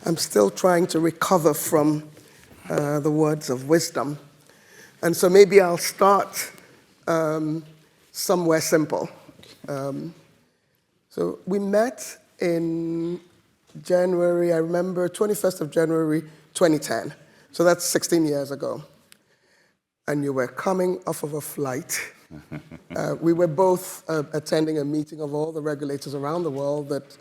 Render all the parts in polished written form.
I'm still trying to recover from the words of wisdom. And so maybe I'll start somewhere simple. So we met in January, I remember 21st of January 2010. So that's 16 years ago. And you were coming off of a flight. We were both attending a meeting of all the regulators around the world that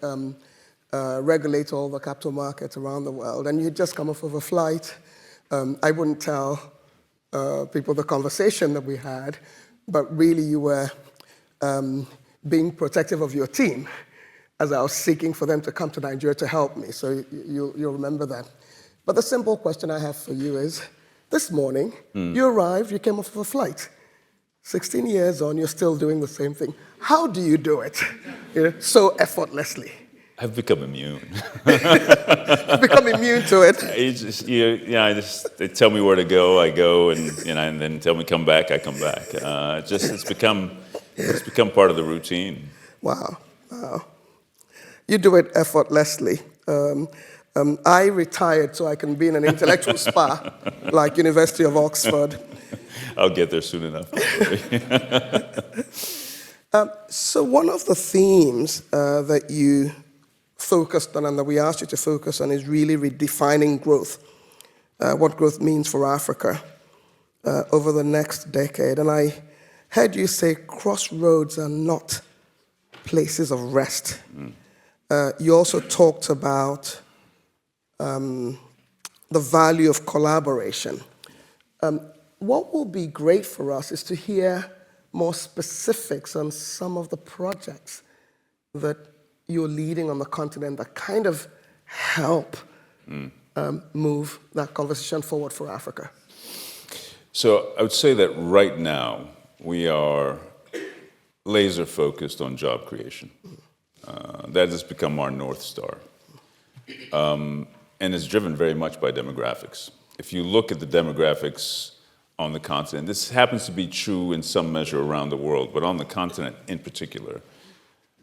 regulate all the capital markets around the world. And you'd just come off of a flight. I wouldn't tell people the conversation that we had, but really you were being protective of your team as I was seeking for them to come to Nigeria to help me. So you'll remember that. But the simple question I have for you is, this morning, you arrived, you came off of a flight. 16 years on, you're still doing the same thing. How do you do it so effortlessly? I've become immune. You've become immune to it. They tell me where to go, I go, and then tell me come back, I come back. It's become part of the routine. Wow. You do it effortlessly. I retired so I can be in an intellectual spa like University of Oxford. I'll get there soon enough. So one of the themes that you focused on and that we asked you to focus on is really redefining growth, what growth means for Africa over the next decade. And I heard you say crossroads are not places of rest. You also talked about the value of collaboration. What will be great for us is to hear more specifics on some of the projects that you're leading on the continent that kind of help move that conversation forward for Africa. So I would say that right now we are laser focused on job creation. That has become our North Star. And is driven very much by demographics. If you look at the demographics on the continent, this happens to be true in some measure around the world, but on the continent in particular,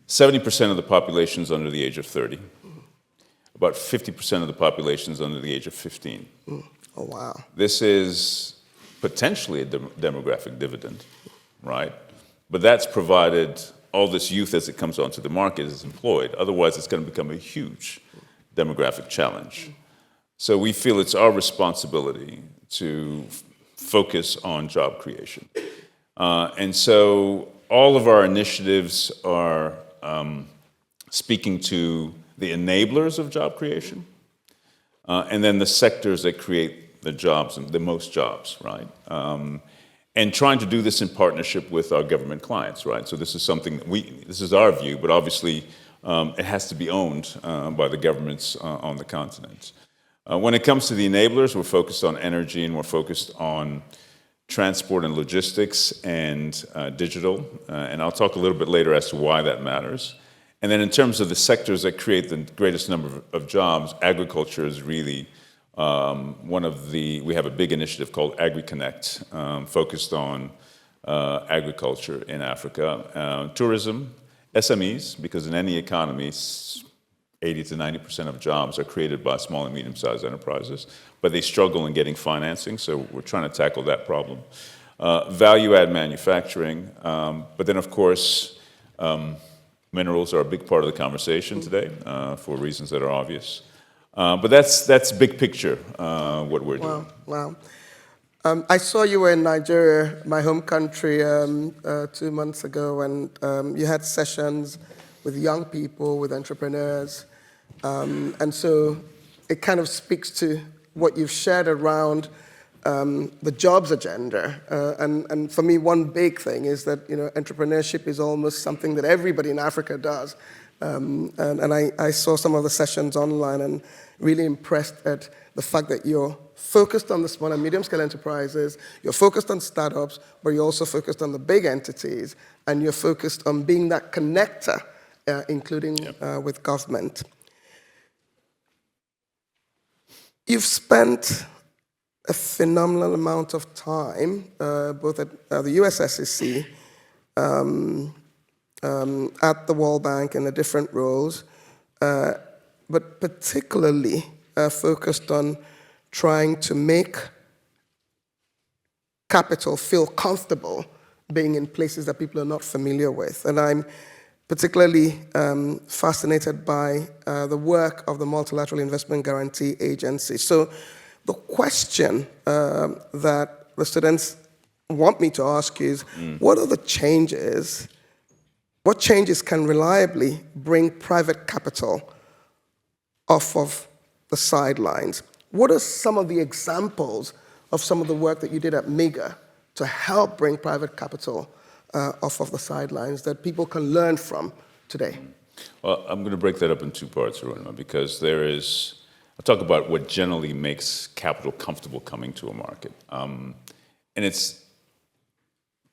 70% of the population is under the age of 30. About 50% of the population is under the age of 15. Oh, wow. This is potentially a demographic dividend, right? But that's provided all this youth as it comes onto the market is employed. Otherwise, it's going to become a huge demographic challenge. So we feel it's our responsibility to focus on job creation. And so all of our initiatives are speaking to the enablers of job creation, and then the sectors that create the jobs, and the most jobs, right? And trying to do this in partnership with our government clients, right? So this is something that this is our view, but obviously it has to be owned by the governments on the continent. When it comes to the enablers, we're focused on energy and we're focused on transport and logistics and digital. And I'll talk a little bit later as to why that matters. And then in terms of the sectors that create the greatest number of jobs, agriculture is really we have a big initiative called AgriConnect, focused on agriculture in Africa. Tourism, SMEs, because in any economy, 80 to 90% of jobs are created by small and medium-sized enterprises, but they struggle in getting financing, so we're trying to tackle that problem. Value-add manufacturing, but then of course, minerals are a big part of the conversation today for reasons that are obvious. But that's big picture, what we're doing. Wow. I saw you were in Nigeria, my home country, 2 months ago, and you had sessions with young people, with entrepreneurs. And so it kind of speaks to what you've shared around the jobs agenda. And for me, one big thing is that entrepreneurship is almost something that everybody in Africa does. And I saw some of the sessions online and really impressed at the fact that you're focused on the small and medium-scale enterprises, you're focused on startups, but you're also focused on the big entities, and you're focused on being that connector, including with government. You've spent a phenomenal amount of time, both at the US SEC, at the World Bank in the different roles, but particularly focused on trying to make capital feel comfortable being in places that people are not familiar with. And I'm particularly fascinated by the work of the Multilateral Investment Guarantee Agency. So the question that the students want me to ask is, what are the changes, what changes can reliably bring private capital off of the sidelines? What are some of the examples of some of the work that you did at MIGA to help bring private capital off of the sidelines that people can learn from today? Well, I'm going to break that up in two parts, Aruna, because I'll talk about what generally makes capital comfortable coming to a market. And it's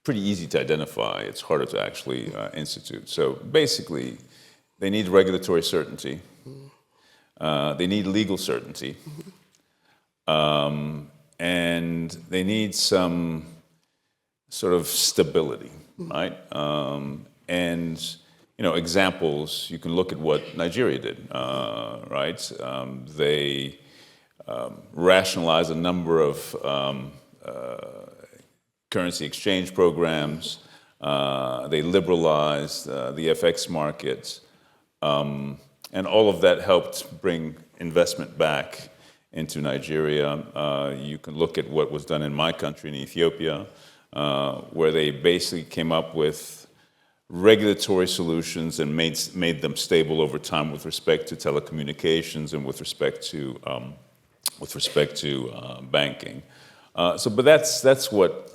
pretty easy to identify. It's harder to actually institute. So basically, they need regulatory certainty. They need legal certainty. And they need some sort of stability, right? And examples, you can look at what Nigeria did, right? They rationalized a number of currency exchange programs. They liberalized the FX market. And all of that helped bring investment back into Nigeria. You can look at what was done in my country, in Ethiopia, where they basically came up with regulatory solutions and made them stable over time with respect to telecommunications and with respect to banking. But that's what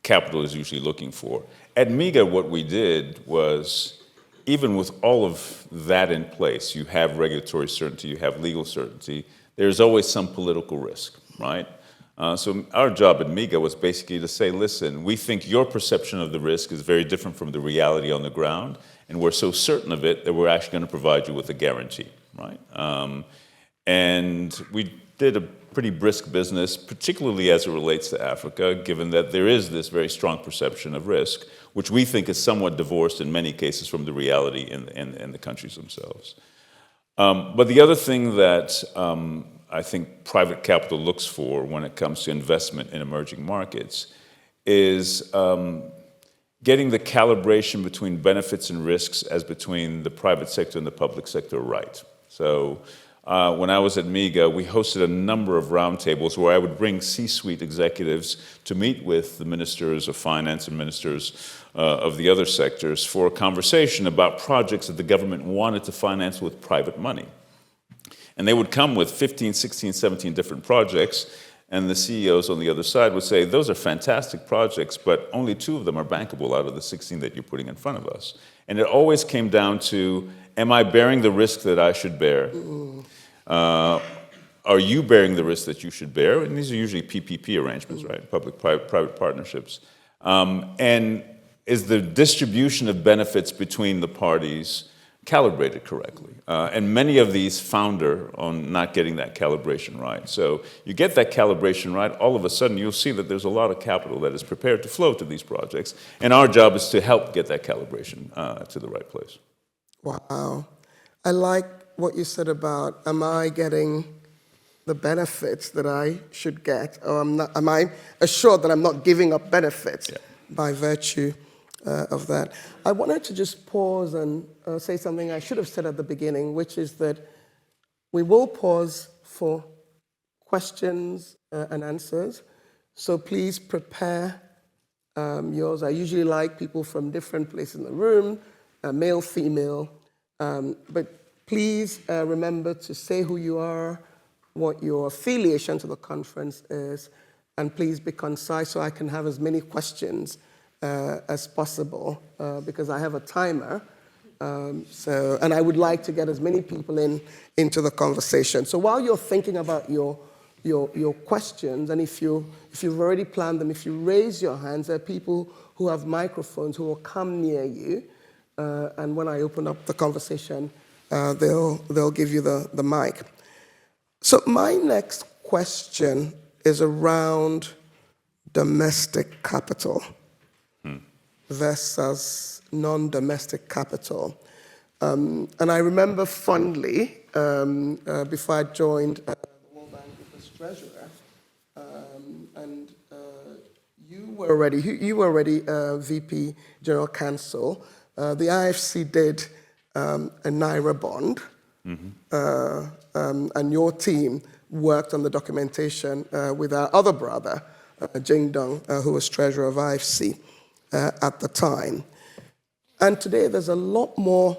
capital is usually looking for. At MIGA, what we did was, even with all of that in place, you have regulatory certainty, you have legal certainty, there's always some political risk, right? So our job at MIGA was basically to say, listen, we think your perception of the risk is very different from the reality on the ground, and we're so certain of it that we're actually going to provide you with a guarantee, right? And we did a pretty brisk business, particularly as it relates to Africa, given that there is this very strong perception of risk, which we think is somewhat divorced in many cases from the reality in the countries themselves. But the other thing that I think private capital looks for when it comes to investment in emerging markets is getting the calibration between benefits and risks as between the private sector and the public sector right. So when I was at MIGA, we hosted a number of roundtables where I would bring C-suite executives to meet with the ministers of finance and ministers of the other sectors for a conversation about projects that the government wanted to finance with private money. And they would come with 15, 16, 17 different projects, and the CEOs on the other side would say, those are fantastic projects, but only 2 of them are bankable out of the 16 that you're putting in front of us. And it always came down to, am I bearing the risk that I should bear? Are you bearing the risk that you should bear? And these are usually PPP arrangements, right? Public-private partnerships. And is the distribution of benefits between the parties calibrated correctly? And many of these founder on not getting that calibration right. So you get that calibration right, all of a sudden you'll see that there's a lot of capital that is prepared to flow to these projects. And our job is to help get that calibration to the right place. Wow. I like what you said about, am I getting the benefits that I should get? Or am I assured that I'm not giving up benefits by virtue of that? I wanted to just pause and say something I should have said at the beginning, which is that we will pause for questions and answers. So please prepare yours. I usually like people from different places in the room, male, female, but please remember to say who you are, what your affiliation to the conference is, and please be concise so I can have as many questions as possible because I have a timer. And I would like to get as many people into the conversation. So while you're thinking about your questions, and if you've already planned them, if you raise your hands, there are people who have microphones who will come near you, and when I open up the conversation, they'll give you the mic. So my next question is around domestic capital versus non-domestic capital. And I remember fondly, before I joined the World Bank as treasurer, and you were already VP General Counsel. The IFC did a Naira bond, and your team worked on the documentation with our other brother, Jing Dong, who was treasurer of IFC at the time. And today there's a lot more,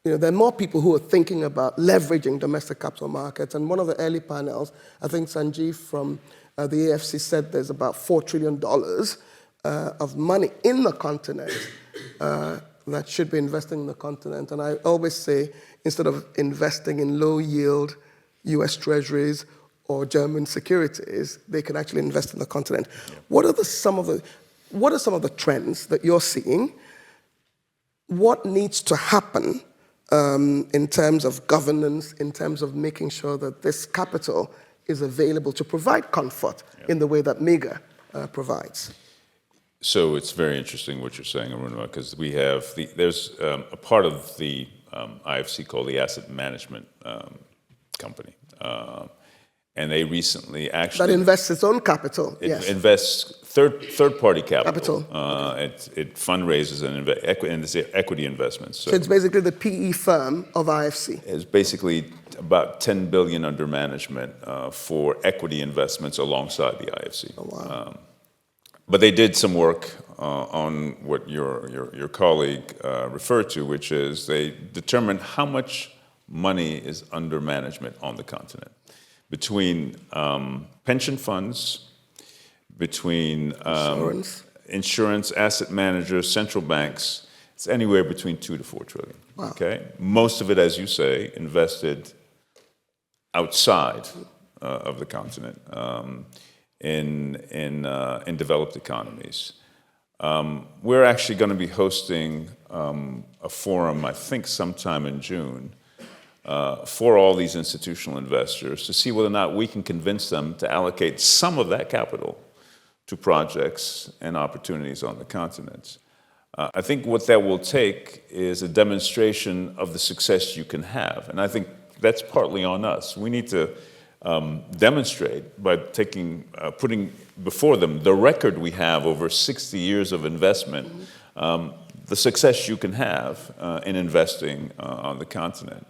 there are more people who are thinking about leveraging domestic capital markets. And one of the early panels, I think Sanjeev from the AFC said there's about $4 trillion of money in the continent that should be investing in the continent. And I always say, instead of investing in low yield US treasuries or German securities, they can actually invest in the continent. Yeah. What are some of the trends that you're seeing? What needs to happen in terms of governance, in terms of making sure that this capital is available to provide comfort in the way that MEGA provides? So it's very interesting what you're saying, Arunima, because we have there's a part of the IFC called the Asset Management Company, and they recently actually that invests its own capital. It invests third-party capital. It fundraises and equity investments. So it's basically the PE firm of IFC. It's basically about $10 billion under management for equity investments alongside the IFC. Oh, wow. But they did some work on what your colleague referred to, which is they determined how much money is under management on the continent between pension funds, between insurance, asset managers, central banks. It's anywhere between $2 to $4 trillion. Wow. Okay, most of it, as you say, invested outside of the continent. In developed economies. We're actually going to be hosting a forum, I think sometime in June, for all these institutional investors to see whether or not we can convince them to allocate some of that capital to projects and opportunities on the continent. I think what that will take is a demonstration of the success you can have, and I think that's partly on us. We need to demonstrate by putting before them the record we have over 60 years of investment, the success you can have in investing on the continent.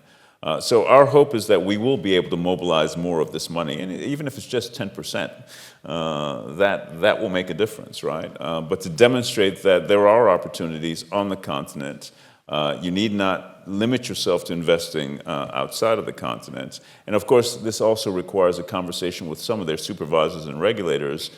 So our hope is that we will be able to mobilize more of this money, and even if it's just 10%, that will make a difference, right? But to demonstrate that there are opportunities on the continent. You need not limit yourself to investing outside of the continent. And of course, this also requires a conversation with some of their supervisors and regulators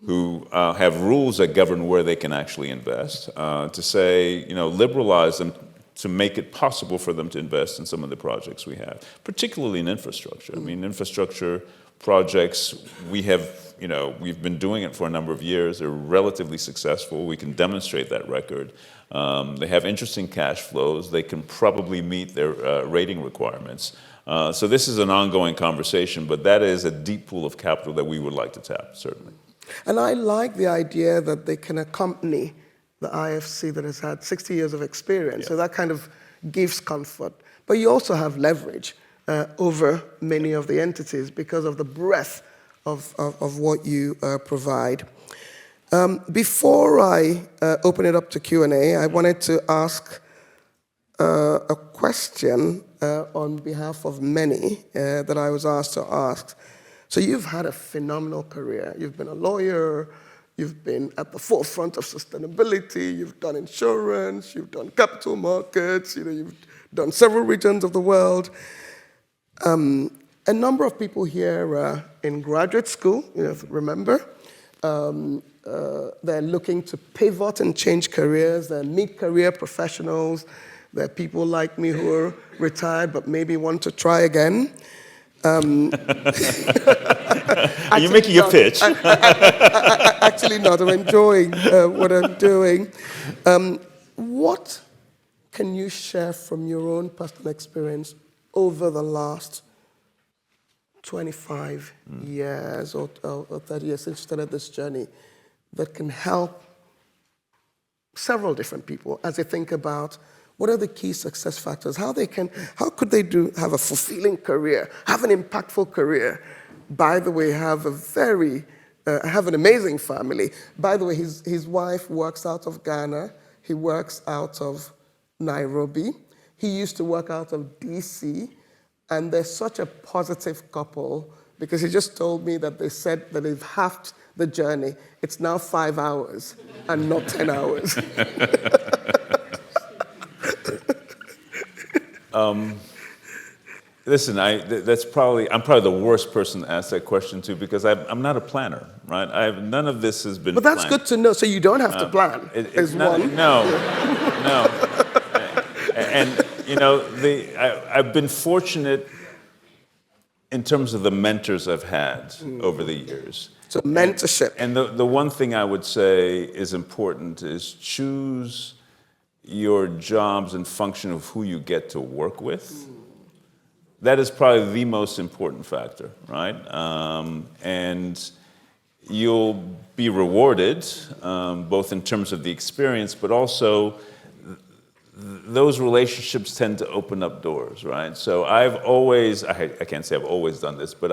who have rules that govern where they can actually invest, to say, liberalize them to make it possible for them to invest in some of the projects we have, particularly in infrastructure. I mean, infrastructure projects, we've been doing it for a number of years. They're relatively successful. We can demonstrate that record. They have interesting cash flows. They can probably meet their rating requirements. So this is an ongoing conversation, but that is a deep pool of capital that we would like to tap, certainly. And I like the idea that they can accompany the IFC that has had 60 years of experience. Yeah. So that kind of gives comfort. But you also have leverage over many of the entities because of the breadth of what you provide. Before I open it up to Q&A, I wanted to ask a question on behalf of many that I was asked to ask. So you've had a phenomenal career. You've been a lawyer. You've been at the forefront of sustainability. You've done insurance. You've done capital markets. You've done several regions of the world. A number of people here are in graduate school, remember. They're looking to pivot and change careers. They're mid-career professionals. There are people like me who are retired but maybe want to try again. Are you making a pitch? Actually not. I'm enjoying what I'm doing. What can you share from your own personal experience over the last 25 years or 30 years since you started this journey that can help several different people as they think about what are the key success factors? How could they have a fulfilling career, have an impactful career? By the way, have an amazing family. By the way, his wife works out of Ghana. He works out of Nairobi. He used to work out of DC. And they're such a positive couple because he just told me that they said that they've halved the journey. It's now 5 hours and not 10 hours. Listen, I'm probably the worst person to ask that question to because I'm not a planner, right? None of this has been But that's planned. good to know, so you don't have to plan. No. And, I've been fortunate in terms of the mentors I've had over the years. So mentorship. And the one thing I would say is important is choose your jobs in function of who you get to work with. That is probably the most important factor, right? And you'll be rewarded, both in terms of the experience, but also those relationships tend to open up doors, right? So I've always, I can't say I've always done this, but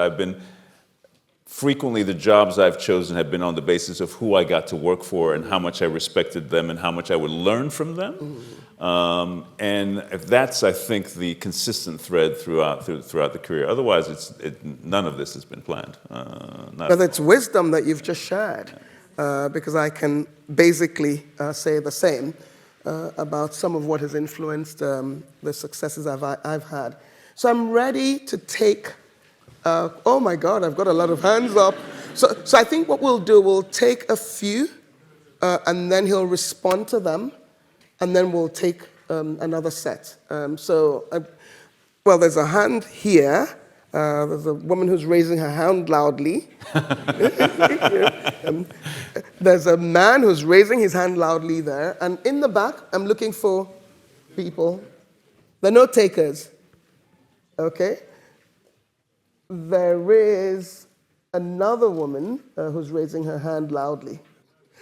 frequently the jobs I've chosen have been on the basis of who I got to work for and how much I respected them and how much I would learn from them. And if that's, I think, the consistent thread throughout the career. Otherwise, none of this has been planned. But it's wisdom that you've just shared, because I can basically say the same about some of what has influenced the successes I've had. So I'm ready to take. Oh my God, I've got a lot of hands up. So I think what we'll do, we'll take a few, and then he'll respond to them, and then we'll take another set. Well, there's a hand here. There's a woman who's raising her hand loudly. There's a man who's raising his hand loudly there. And in the back, I'm looking for people. There are no takers. Okay? There is another woman who's raising her hand loudly.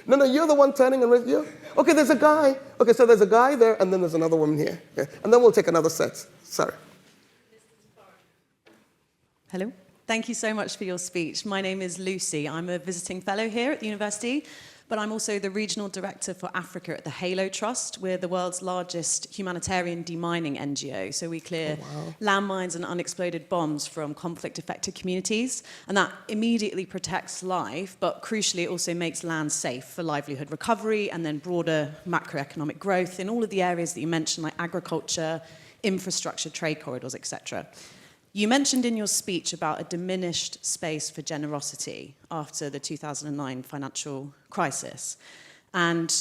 No, you're the one turning and raising. Okay, there's a guy. Okay, so there's a guy there, and then there's another woman here. Yeah. And then we'll take another set. Sorry. Hello. Thank you so much for your speech. My name is Lucy. I'm a visiting fellow here at the university, but I'm also the regional director for Africa at the Halo Trust. We're the world's largest humanitarian demining NGO. So we clear landmines and unexploded bombs from conflict-affected communities, and that immediately protects life, but crucially it also makes land safe for livelihood recovery and then broader macroeconomic growth in all of the areas that you mentioned, like agriculture, infrastructure, trade corridors, etc. You mentioned in your speech about a diminished space for generosity after the 2009 financial crisis. And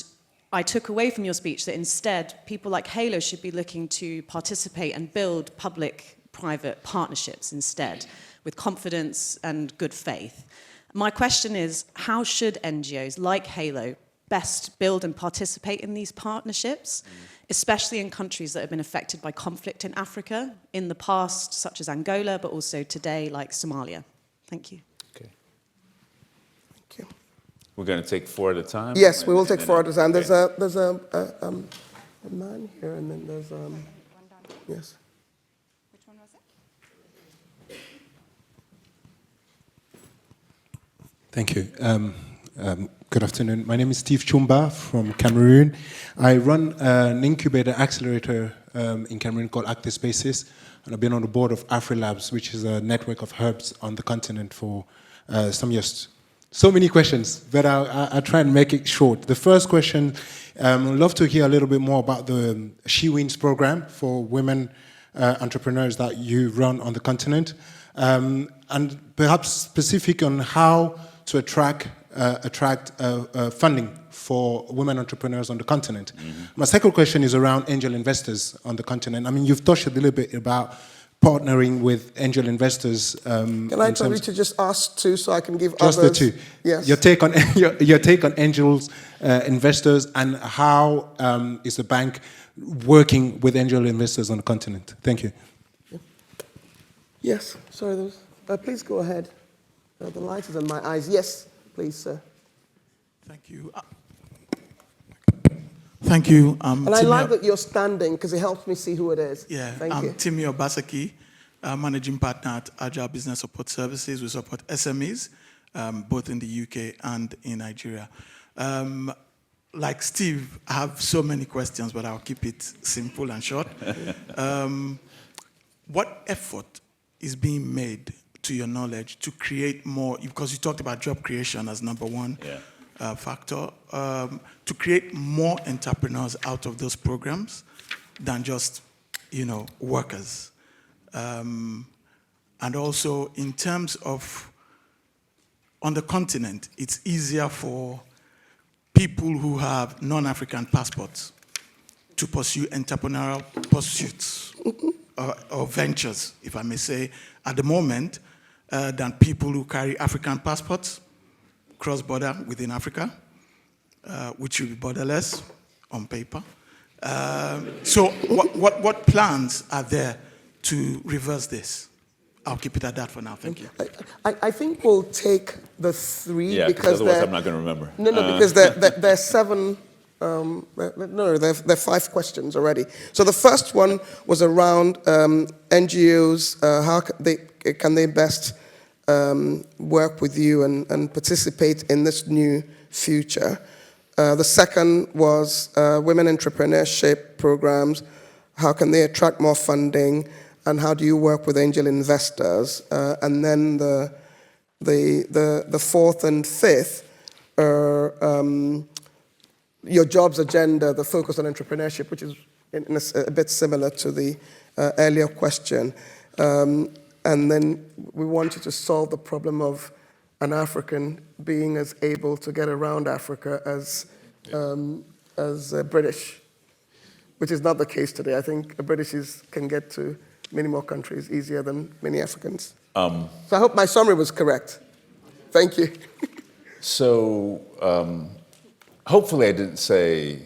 I took away from your speech that instead, people like Halo should be looking to participate and build public-private partnerships instead, with confidence and good faith. My question is, how should NGOs like Halo best build and participate in these partnerships, especially in countries that have been affected by conflict in Africa, in the past, such as Angola, but also today, like Somalia? Thank you. Okay. Thank you. We're going to take 4 at a time? Yes, we will take 4 at a time. Okay. There's a man here, and then there's yes. Which one was it? Thank you. Good afternoon. My name is Steve Chumba from Cameroon. I run an incubator accelerator in Cameroon called Active Spaces, and I've been on the board of AfriLabs, which is a network of hubs on the continent for some years. So many questions, but I'll try and make it short. The first question, I'd love to hear a little bit more about the She Wins program for women entrepreneurs that you run on the continent, and perhaps specific on how to attract funding for women entrepreneurs on the continent. Mm-hmm. My second question is around angel investors on the continent. I mean, you've touched a little bit about partnering with angel investors. Can I tell you to just ask 2 so I can give just others? Just the 2. Yes. Your take on angels investors, and how is the bank working with angel investors on the continent? Thank you. Yes. Sorry, please go ahead. The light is on my eyes. Yes, please, sir. Thank you. Thank you. And I like that you're standing because it helps me see who it is. Yeah, Thank I'm you. Timmy Obasaki, Managing Partner at Agile Business Support Services. We support SMEs, both in the UK and in Nigeria. Like Steve, I have so many questions, but I'll keep it simple and short. What effort is being made, to your knowledge, to create more, because you talked about job creation as number one factor, to create more entrepreneurs out of those programs than just, workers? And also, in terms of, on the continent, it's easier for people who have non-African passports to pursue entrepreneurial pursuits or ventures, if I may say, at the moment, than people who carry African passports cross-border within Africa, which should be borderless on paper. So what plans are there to reverse this? I'll keep it at that for now. Thank you. I think we'll take the three Yeah, because otherwise I'm not going to remember. No, because there are seven. There are 5 questions already. So the first one was around NGOs. How can they best work with you and participate in this new future? The second was women entrepreneurship programs. How can they attract more funding? And how do you work with angel investors? And then the fourth and fifth are your jobs agenda, the focus on entrepreneurship, which is a bit similar to the earlier question. And then we want you to solve the problem of an African being as able to get around Africa as British, which is not the case today. I think the British can get to many more countries easier than many Africans. So I hope my summary was correct. Thank you. So hopefully I didn't say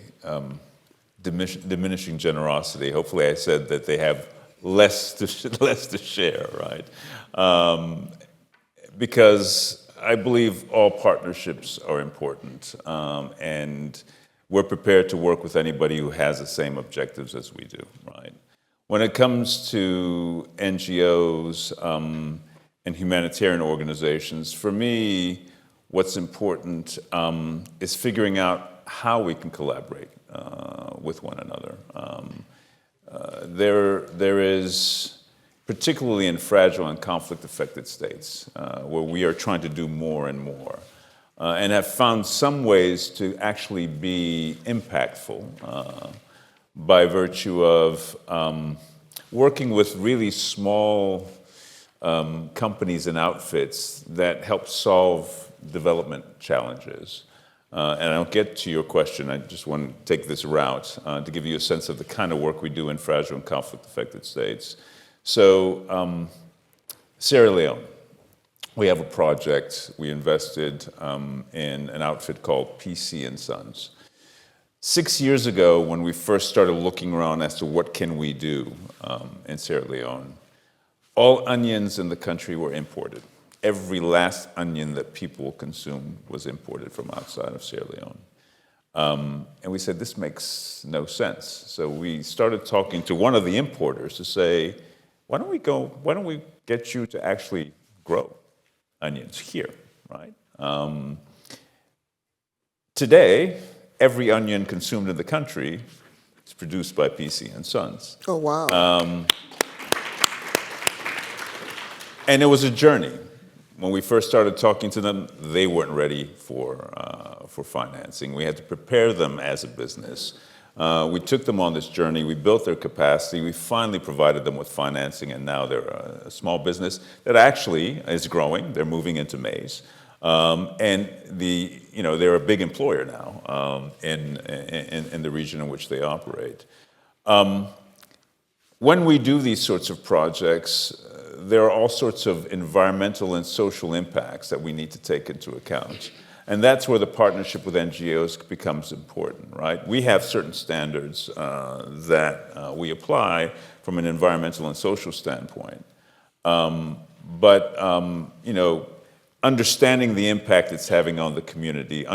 diminishing generosity. Hopefully I said that they have less to share, right? Because I believe all partnerships are important, and we're prepared to work with anybody who has the same objectives as we do, right? When it comes to NGOs and humanitarian organizations, for me, what's important is figuring out how we can collaborate with one another. There is, particularly in fragile and conflict-affected states, where we are trying to do more and more, and have found some ways to actually be impactful by virtue of working with really small companies and outfits that help solve development challenges. And I'll get to your question. I just want to take this route to give you a sense of the kind of work we do in fragile and conflict-affected states. So, Sierra Leone, we have a project. We invested in an outfit called PC and Sons. 6 years ago, when we first started looking around as to what can we do in Sierra Leone, all onions in the country were imported. Every last onion that people consumed was imported from outside of Sierra Leone. And we said, this makes no sense. So we started talking to one of the importers to say, why don't we get you to actually grow onions here, right? Today, every onion consumed in the country is produced by PC and Sons. Oh, wow. And it was a journey. When we first started talking to them, they weren't ready for financing. We had to prepare them as a business. We took them on this journey. We built their capacity. We finally provided them with financing, and now they're a small business that actually is growing. They're moving into maize. And they're a big employer now in the region in which they operate. When we do these sorts of projects, there are all sorts of environmental and social impacts that we need to take into account. And that's where the partnership with NGOs becomes important, right? We have certain standards that we apply from an environmental and social standpoint. But understanding the impact it's having on the community,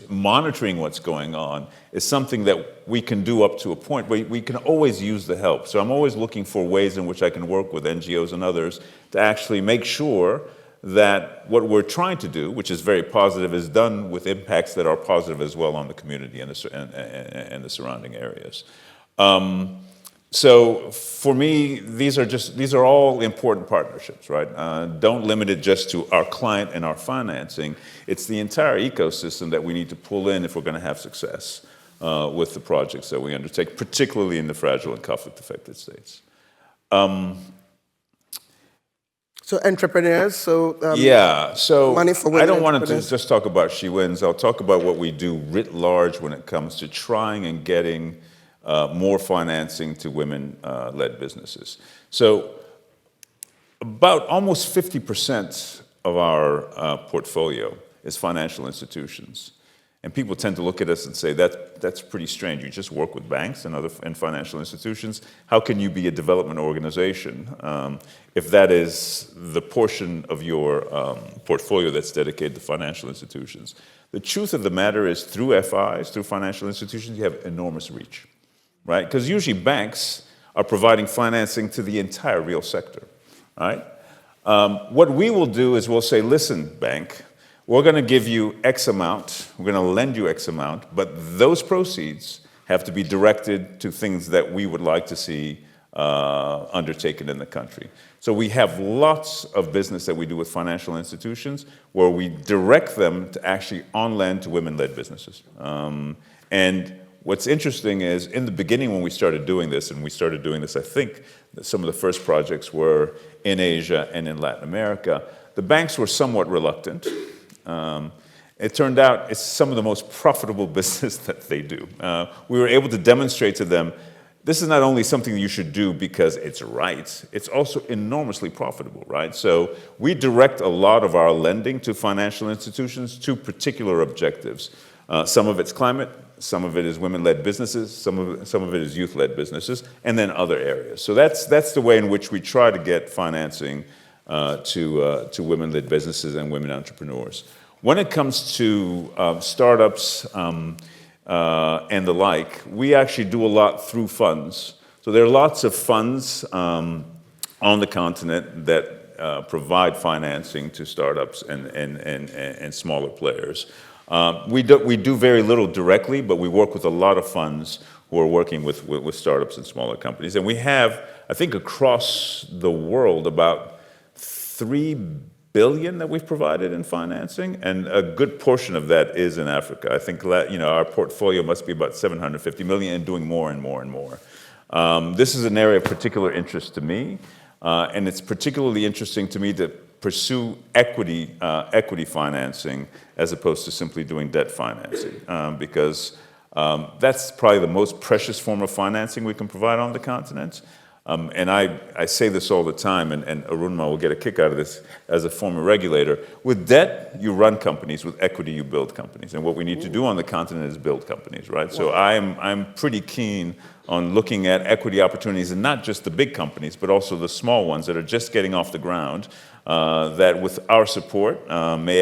monitoring what's going on is something that we can do up to a point, but we can always use the help. So I'm always looking for ways in which I can work with NGOs and others to actually make sure that what we're trying to do, which is very positive, is done with impacts that are positive as well on the community and the surrounding areas. So for me, these are all important partnerships, right? Don't limit it just to our client and our financing. It's the entire ecosystem that we need to pull in if we're going to have success with the projects that we undertake, particularly in the fragile and conflict-affected states. So entrepreneurs, Yeah, so money for women I don't want to entrepreneurs. just talk about She Wins. I'll talk about what we do writ large when it comes to trying and getting more financing to women-led businesses. So about almost 50% of our portfolio is financial institutions. And people tend to look at us and say, that's pretty strange. You just work with banks and financial institutions. How can you be a development organization if that is the portion of your portfolio that's dedicated to financial institutions? The truth of the matter is through FIs, through financial institutions, you have enormous reach, right? Because usually banks are providing financing to the entire real sector, right? What we will do is we'll say, listen, bank, we're going to give you X amount, we're going to lend you X amount, but those proceeds have to be directed to things that we would like to see undertaken in the country. So we have lots of business that we do with financial institutions where we direct them to actually on-lend to women-led businesses. And what's interesting is in the beginning when we started doing this, I think that some of the first projects were in Asia and in Latin America, the banks were somewhat reluctant. It turned out it's some of the most profitable business that they do. We were able to demonstrate to them, this is not only something you should do because it's right, it's also enormously profitable, right? So we direct a lot of our lending to financial institutions to particular objectives. Some of it's climate, some of it is women-led businesses, some of it is youth-led businesses, and then other areas. So that's the way in which we try to get financing to women-led businesses and women entrepreneurs. When it comes to startups and the like, we actually do a lot through funds. So there are lots of funds on the continent that provide financing to startups and smaller players. We do very little directly, but we work with a lot of funds who are working with startups and smaller companies. And we have, I think, across the world about $3 billion that we've provided in financing, and a good portion of that is in Africa. I think our portfolio must be about $750 million and doing more and more and more. This is an area of particular interest to me, and it's particularly interesting to me to pursue equity financing as opposed to simply doing debt financing, because that's probably the most precious form of financing we can provide on the continent. And I say this all the time, and Arunma will get a kick out of this as a former regulator. With debt, you run companies. With equity, you build companies. And what we need to do on the continent is build companies, right? So I'm pretty keen on looking at equity opportunities, and not just the big companies, but also the small ones that are just getting off the ground, that with our support may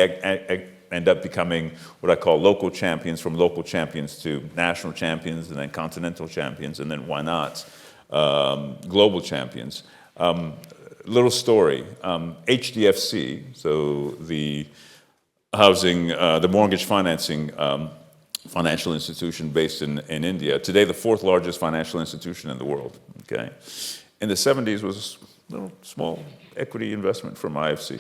end up becoming what I call local champions, from local champions to national champions, and then continental champions, and then why not global champions. Little story, HDFC, so the mortgage financing financial institution based in India, today the fourth largest financial institution in the world, okay? In the 70s was a little small equity investment from IFC.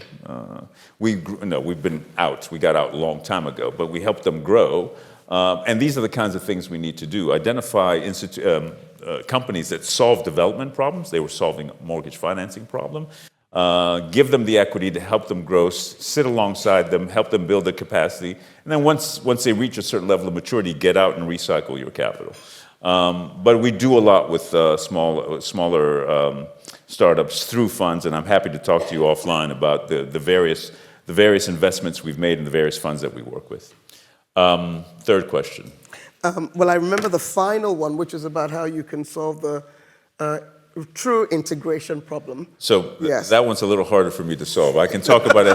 We've been out. We got out a long time ago, but we helped them grow. And these are the kinds of things we need to do. Identify companies that solve development problems. They were solving a mortgage financing problem. Give them the equity to help them grow, sit alongside them, help them build their capacity. And then once they reach a certain level of maturity, get out and recycle your capital. But we do a lot with smaller startups through funds, and I'm happy to talk to you offline about the various investments we've made in the various funds that we work with. Third question. Well, I remember the final one, which is about how you can solve the true integration problem. So Yes. that one's a little harder for me to solve. I can talk about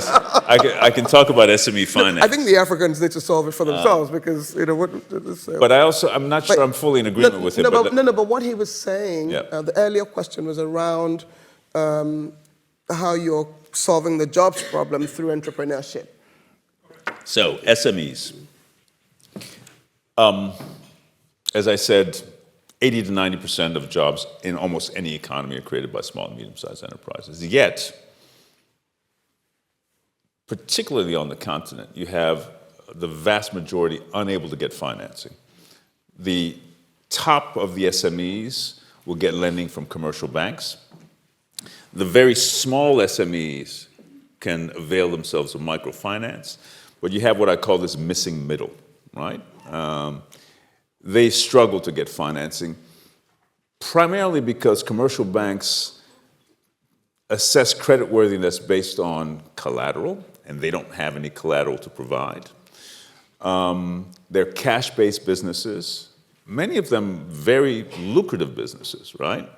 I can talk about SME finance. I think the Africans need to solve it for themselves because, But I'm not sure I'm fully in agreement with it. But what he was saying, Yeah. the earlier question was around how you're solving the jobs problem through entrepreneurship. So SMEs. As I said, 80 to 90% of jobs in almost any economy are created by small and medium-sized enterprises. Yet, particularly on the continent, you have the vast majority unable to get financing. The top of the SMEs will get lending from commercial banks. The very small SMEs can avail themselves of microfinance, but you have what I call this missing middle, right? They struggle to get financing, primarily because commercial banks assess creditworthiness based on collateral, and they don't have any collateral to provide. They're cash-based businesses, many of them very lucrative businesses, right?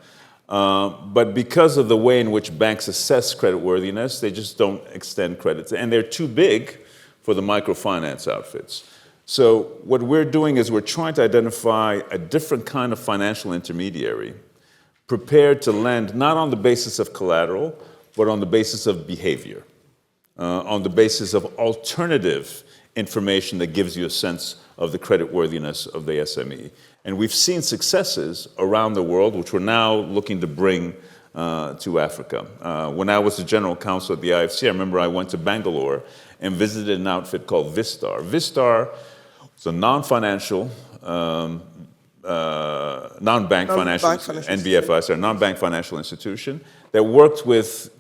But because of the way in which banks assess creditworthiness, they just don't extend credit. And they're too big for the microfinance outfits. So what we're doing is we're trying to identify a different kind of financial intermediary prepared to lend not on the basis of collateral, but on the basis of behavior, on the basis of alternative information that gives you a sense of the creditworthiness of the SME. And we've seen successes around the world, which we're now looking to bring to Africa. When I was the general counsel at the IFC, I remember I went to Bangalore and visited an outfit called Vistar. Vistar was a non-financial, non-bank financial, NBFI, sorry, non-bank financial institution that worked with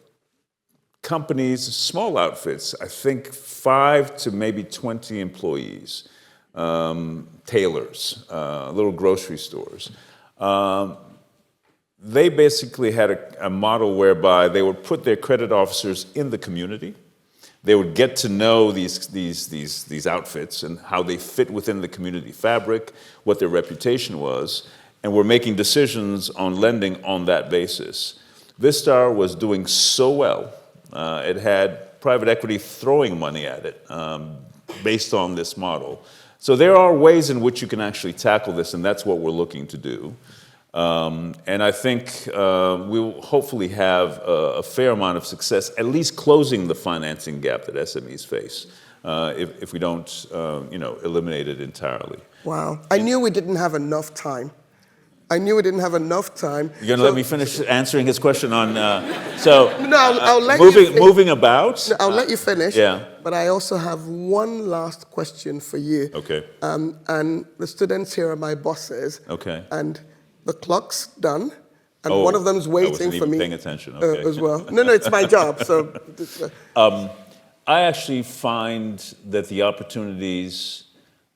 companies, small outfits, I think 5 to maybe 20 employees, tailors, little grocery stores. They basically had a model whereby they would put their credit officers in the community. They would get to know these outfits and how they fit within the community fabric, what their reputation was, and were making decisions on lending on that basis. Vistar was doing so well. It had private equity throwing money at it based on this model. So there are ways in which you can actually tackle this, and that's what we're looking to do. And I think we'll hopefully have a fair amount of success, at least closing the financing gap that SMEs face, if we don't, eliminate it entirely. Wow. I knew we didn't have enough time. You're going to let me finish answering his question on, so No, I'll let you moving about. No, I'll let you finish. Yeah. But I also have one last question for you. Okay. And the students here are my bosses. Okay. And the clock's done. And one of them's waiting I wasn't for even me paying attention. Okay. as well. No, it's my job. So, I actually find that the opportunities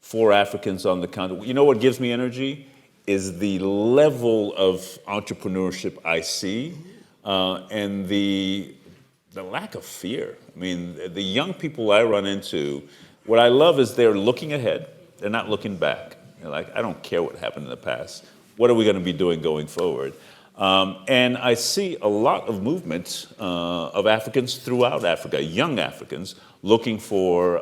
for Africans on the continent, you know what gives me energy? Is the level of entrepreneurship I see and the lack of fear. I mean, the young people I run into, what I love is they're looking ahead. They're not looking back. They're like, I don't care what happened in the past. What are we going to be doing going forward? And I see a lot of movement of Africans throughout Africa, young Africans looking for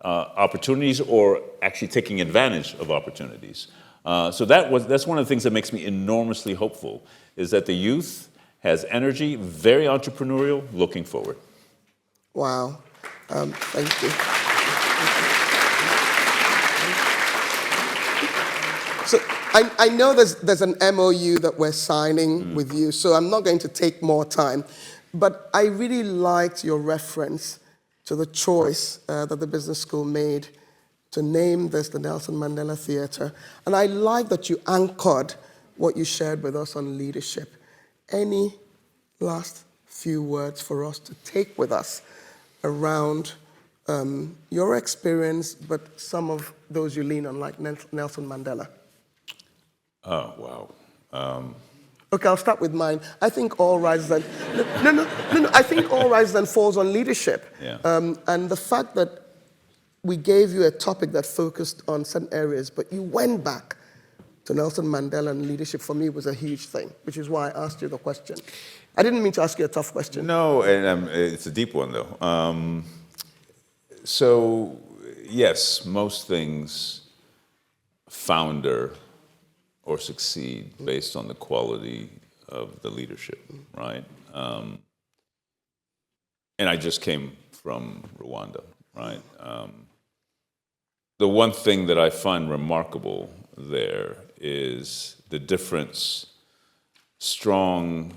opportunities or actually taking advantage of opportunities. So that's one of the things that makes me enormously hopeful, is that the youth has energy, very entrepreneurial, looking forward. wow. Thank you. So I know there's an MOU that we're signing with you, so I'm not going to take more time. But I really liked your reference to the choice that the business school made to name this the Nelson Mandela Theatre. And I like that you anchored what you shared with us on leadership. Any last few words for us to take with us around your experience, but some of those you lean on, like Nelson Mandela? Oh, wow. Okay, I'll start with mine. I think all rises and no. I think all rises and falls on leadership. Yeah. And the fact that we gave you a topic that focused on certain areas, but you went back to Nelson Mandela and leadership for me was a huge thing, which is why I asked you the question. I didn't mean to ask you a tough question. No, and it's a deep one, though. So, yes, most things founder or succeed based on the quality of the leadership, right? And I just came from Rwanda, right? The one thing that I find remarkable there is the difference strong,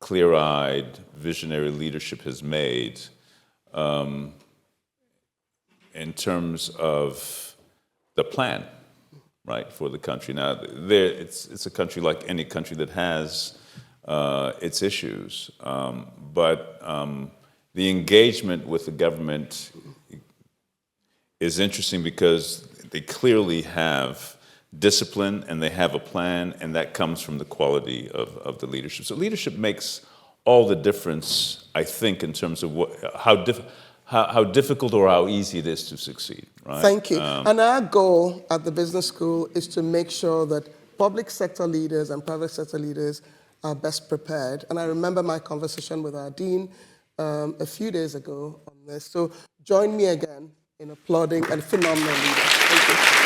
clear-eyed, visionary leadership has made in terms of the plan, right, for the country. Now, it's a country like any country that has its issues, but the engagement with the government is interesting because they clearly have discipline and they have a plan, and that comes from the quality of the leadership. So leadership makes all the difference, I think, in terms of how difficult or how easy it is to succeed, right? Thank you. And our goal at the business school is to make sure that public sector leaders and private sector leaders are best prepared. And I remember my conversation with our dean a few days ago on this. So join me again in applauding a phenomenal leader. Thank you.